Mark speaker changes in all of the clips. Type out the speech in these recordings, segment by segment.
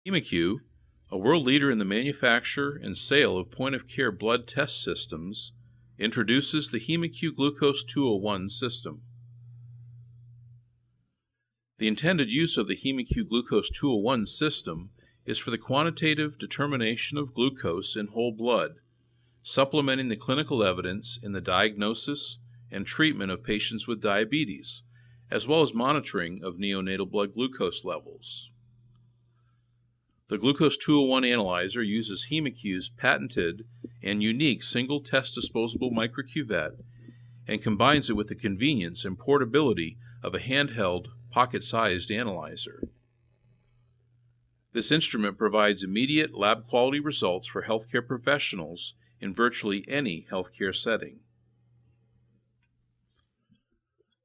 Speaker 1: Hemocue, a world leader in the manufacture and sale of point-of-care blood test systems, introduces the Hemocue Glucose 201 system. The intended use of the Hemocue Glucose 201 system is for the quantitative determination of glucose in whole blood, supplementing the clinical evidence in the diagnosis and treatment of patients with diabetes, as well as monitoring of neonatal blood glucose levels. The Glucose 201 analyzer uses Hemocue's patented and unique single-test disposable microcuvette and combines it with the convenience and portability of a handheld, pocket-sized analyzer. This instrument provides immediate lab-quality results for healthcare professionals in virtually any healthcare setting.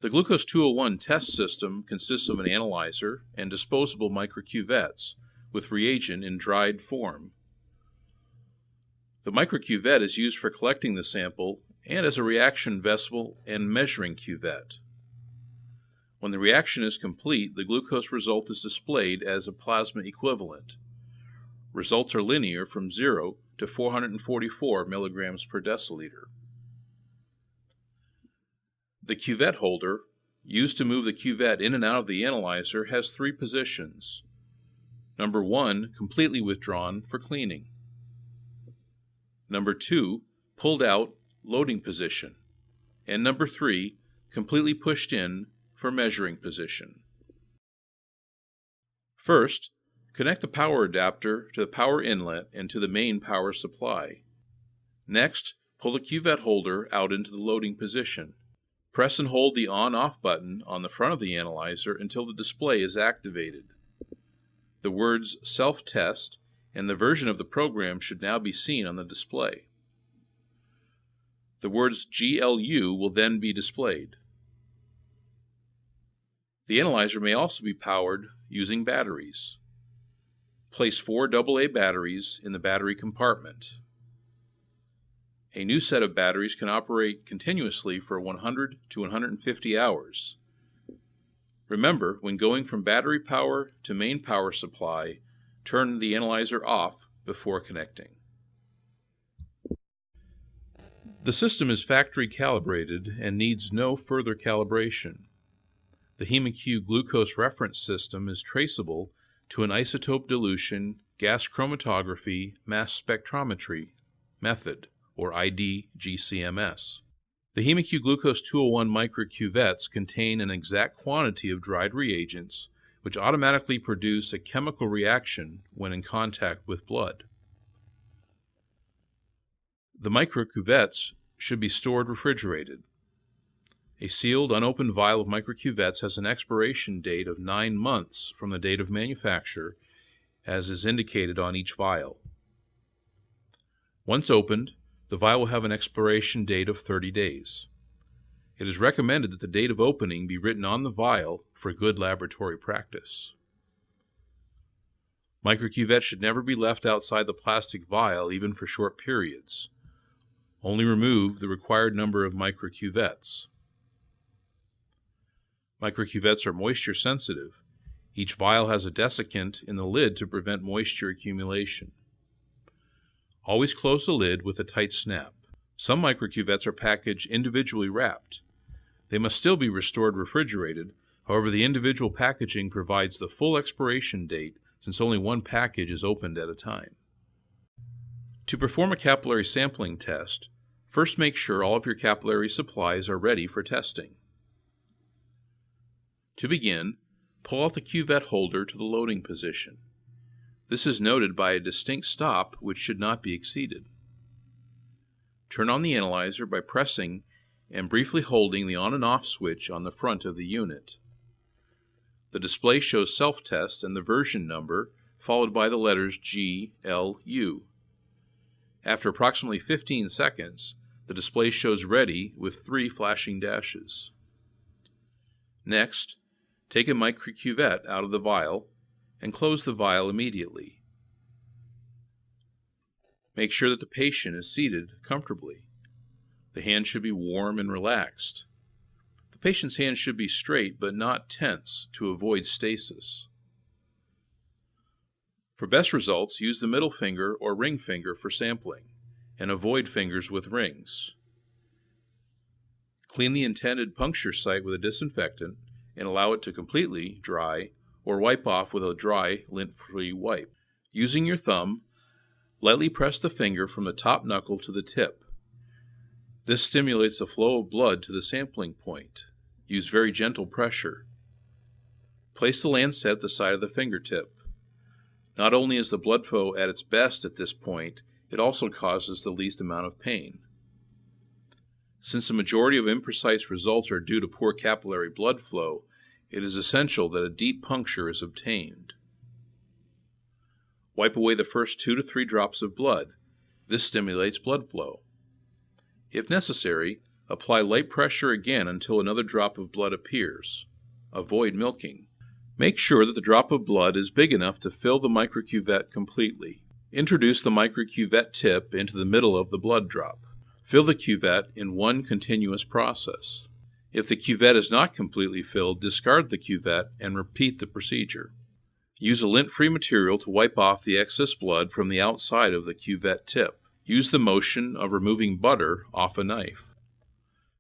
Speaker 1: The Glucose 201 test system consists of an analyzer and disposable microcuvettes with reagent in dried form. The microcuvette is used for collecting the sample and as a reaction vessel and measuring cuvette. When the reaction is complete, the glucose result is displayed as a plasma equivalent. Results are linear from 0 to 444 milligrams per deciliter. The cuvette holder, used to move the cuvette in and out of the analyzer, has 3 positions. Number 1, completely withdrawn for cleaning. Number 2, pulled out, loading position. And number 3, completely pushed in for measuring position. First, connect the power adapter to the power inlet and to the main power supply. Next, pull the cuvette holder out into the loading position. Press and hold the on-off button on the front of the analyzer until the display is activated. The words Self-Test and the version of the program should now be seen on the display. The words GLU will then be displayed. The analyzer may also be powered using batteries. Place 4 AA batteries in the battery compartment. A new set of batteries can operate continuously for 100 to 150 hours. Remember, when going from battery power to main power supply, turn the analyzer off before connecting. The system is factory calibrated and needs no further calibration. The Hemocue glucose reference system is traceable to an isotope dilution gas chromatography mass spectrometry method, or IDGCMS. The Hemocue Glucose 201 microcuvettes contain an exact quantity of dried reagents which automatically produce a chemical reaction when in contact with blood. The microcuvettes should be stored refrigerated. A sealed, unopened vial of microcuvettes has an expiration date of 9 months from the date of manufacture, as is indicated on each vial. Once opened, the vial will have an expiration date of 30 days. It is recommended that the date of opening be written on the vial for good laboratory practice. Microcuvettes should never be left outside the plastic vial even for short periods. Only remove the required number of microcuvettes. Microcuvettes are moisture sensitive. Each vial has a desiccant in the lid to prevent moisture accumulation. Always close the lid with a tight snap. Some microcuvettes are packaged individually wrapped. They must still be restored refrigerated. However, the individual packaging provides the full expiration date since only one package is opened at a time. To perform a capillary sampling test, first make sure all of your capillary supplies are ready for testing. To begin, pull out the cuvette holder to the loading position. This is noted by a distinct stop which should not be exceeded. Turn on the analyzer by pressing and briefly holding the on and off switch on the front of the unit. The display shows self-test and the version number, followed by the letters GLU. After approximately 15 seconds, the display shows ready with 3 flashing dashes. Next, take a microcuvette out of the vial and close the vial immediately. Make sure that the patient is seated comfortably. The hand should be warm and relaxed. The patient's hand should be straight but not tense to avoid stasis. For best results, use the middle finger or ring finger for sampling, and avoid fingers with rings. Clean the intended puncture site with a disinfectant and allow it to completely dry or wipe off with a dry, lint-free wipe. Using your thumb, lightly press the finger from the top knuckle to the tip. This stimulates the flow of blood to the sampling point. Use very gentle pressure. Place the lancet at the side of the fingertip. Not only is the blood flow at its best at this point, it also causes the least amount of pain. Since the majority of imprecise results are due to poor capillary blood flow, it is essential that a deep puncture is obtained. Wipe away the first 2 to 3 drops of blood. This stimulates blood flow. If necessary, apply light pressure again until another drop of blood appears. Avoid milking. Make sure that the drop of blood is big enough to fill the microcuvette completely. Introduce the microcuvette tip into the middle of the blood drop. Fill the cuvette in one continuous process. If the cuvette is not completely filled, discard the cuvette and repeat the procedure. Use a lint-free material to wipe off the excess blood from the outside of the cuvette tip. Use the motion of removing butter off a knife.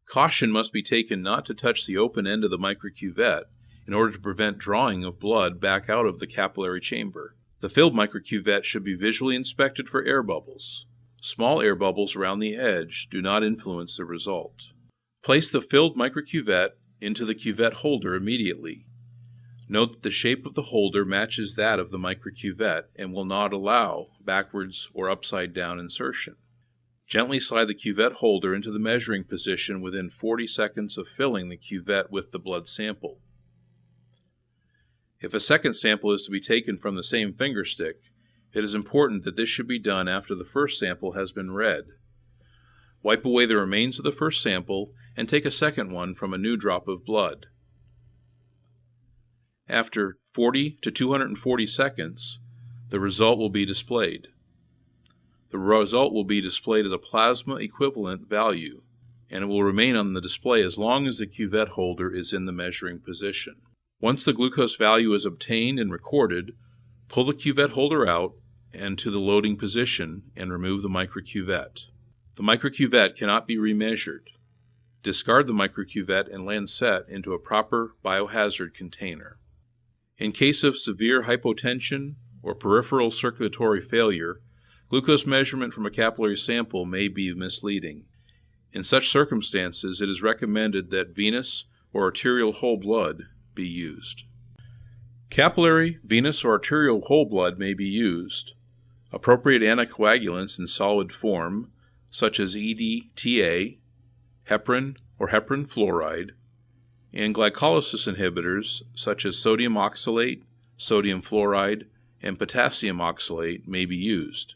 Speaker 1: Caution must be taken not to touch the open end of the microcuvette in order to prevent drawing of blood back out of the capillary chamber. The filled microcuvette should be visually inspected for air bubbles. Small air bubbles around the edge do not influence the result. Place the filled microcuvette into the cuvette holder immediately. Note that the shape of the holder matches that of the microcuvette and will not allow backwards or upside down insertion. Gently slide the cuvette holder into the measuring position within 40 seconds of filling the cuvette with the blood sample. If a second sample is to be taken from the same fingerstick, it is important that this should be done after the first sample has been read. Wipe away the remains of the first sample and take a second one from a new drop of blood. After 40 to 240 seconds, the result will be displayed. The result will be displayed as a plasma equivalent value, and it will remain on the display as long as the cuvette holder is in the measuring position. Once the glucose value is obtained and recorded, pull the cuvette holder out and to the loading position and remove the microcuvette. The microcuvette cannot be remeasured. Discard the microcuvette and lancet into a proper biohazard container. In case of severe hypotension or peripheral circulatory failure, glucose measurement from a capillary sample may be misleading. In such circumstances, it is recommended that venous or arterial whole blood be used. Capillary, venous, or arterial whole blood may be used. Appropriate anticoagulants in solid form, such as EDTA, heparin or heparin fluoride, and glycolysis inhibitors such as sodium oxalate, sodium fluoride, and potassium oxalate may be used.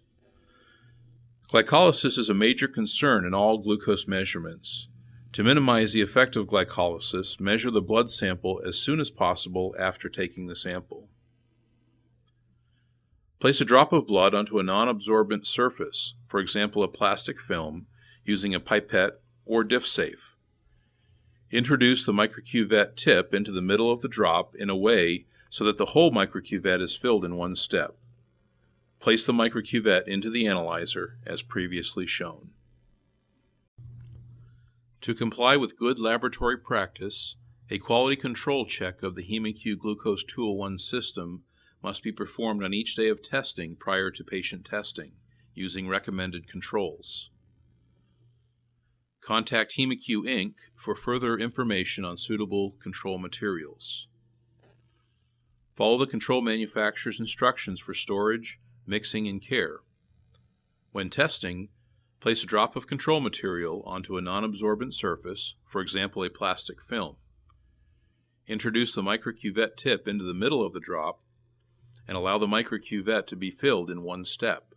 Speaker 1: Glycolysis is a major concern in all glucose measurements. To minimize the effect of glycolysis, measure the blood sample as soon as possible after taking the sample. Place a drop of blood onto a non-absorbent surface, for example a plastic film, using a pipette or diff safe. Introduce the microcuvette tip into the middle of the drop in a way so that the whole microcuvette is filled in one step. Place the microcuvette into the analyzer as previously shown. To comply with good laboratory practice, a quality control check of the Hemocue Glucose 201 system must be performed on each day of testing prior to patient testing, using recommended controls. Contact Hemocue Inc. for further information on suitable control materials. Follow the control manufacturer's instructions for storage, mixing, and care. When testing, place a drop of control material onto a non-absorbent surface, for example a plastic film. Introduce the microcuvette tip into the middle of the drop and allow the microcuvette to be filled in one step.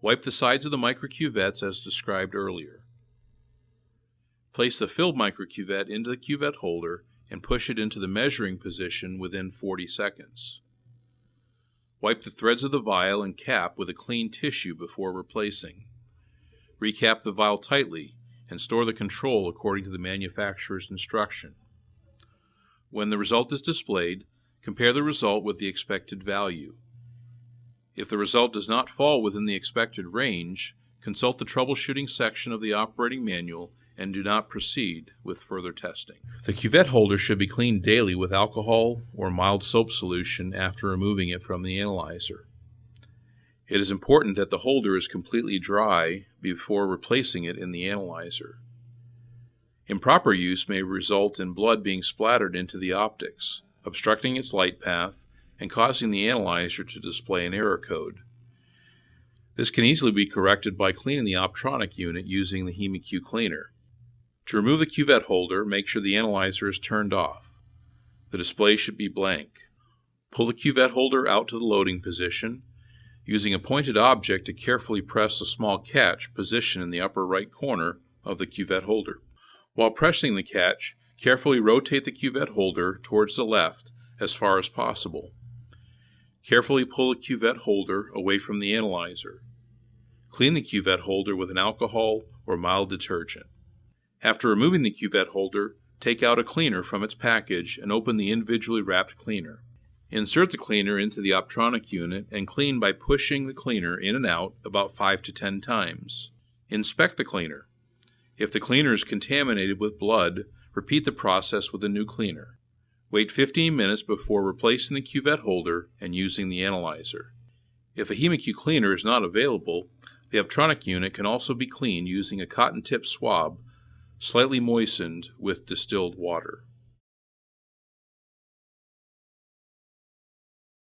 Speaker 1: Wipe the sides of the microcuvettes as described earlier. Place the filled microcuvette into the cuvette holder and push it into the measuring position within 40 seconds. Wipe the threads of the vial and cap with a clean tissue before replacing. Recap the vial tightly and store the control according to the manufacturer's instruction. When the result is displayed, compare the result with the expected value. If the result does not fall within the expected range, consult the troubleshooting section of the operating manual and do not proceed with further testing. The cuvette holder should be cleaned daily with alcohol or mild soap solution after removing it from the analyzer. It is important that the holder is completely dry before replacing it in the analyzer. Improper use may result in blood being splattered into the optics, obstructing its light path and causing the analyzer to display an error code. This can easily be corrected by cleaning the optronic unit using the Hemocue cleaner. To remove the cuvette holder, make sure the analyzer is turned off. The display should be blank. Pull the cuvette holder out to the loading position, using a pointed object to carefully press a small catch positioned in the upper right corner of the cuvette holder. While pressing the catch, carefully rotate the cuvette holder towards the left as far as possible. Carefully pull the cuvette holder away from the analyzer. Clean the cuvette holder with an alcohol or mild detergent. After removing the cuvette holder, take out a cleaner from its package and open the individually wrapped cleaner. Insert the cleaner into the optronic unit and clean by pushing the cleaner in and out about 5 to 10 times. Inspect the cleaner. If the cleaner is contaminated with blood, repeat the process with a new cleaner. Wait 15 minutes before replacing the cuvette holder and using the analyzer. If a Hemocue cleaner is not available, the optronic unit can also be cleaned using a cotton tip swab slightly moistened with distilled water.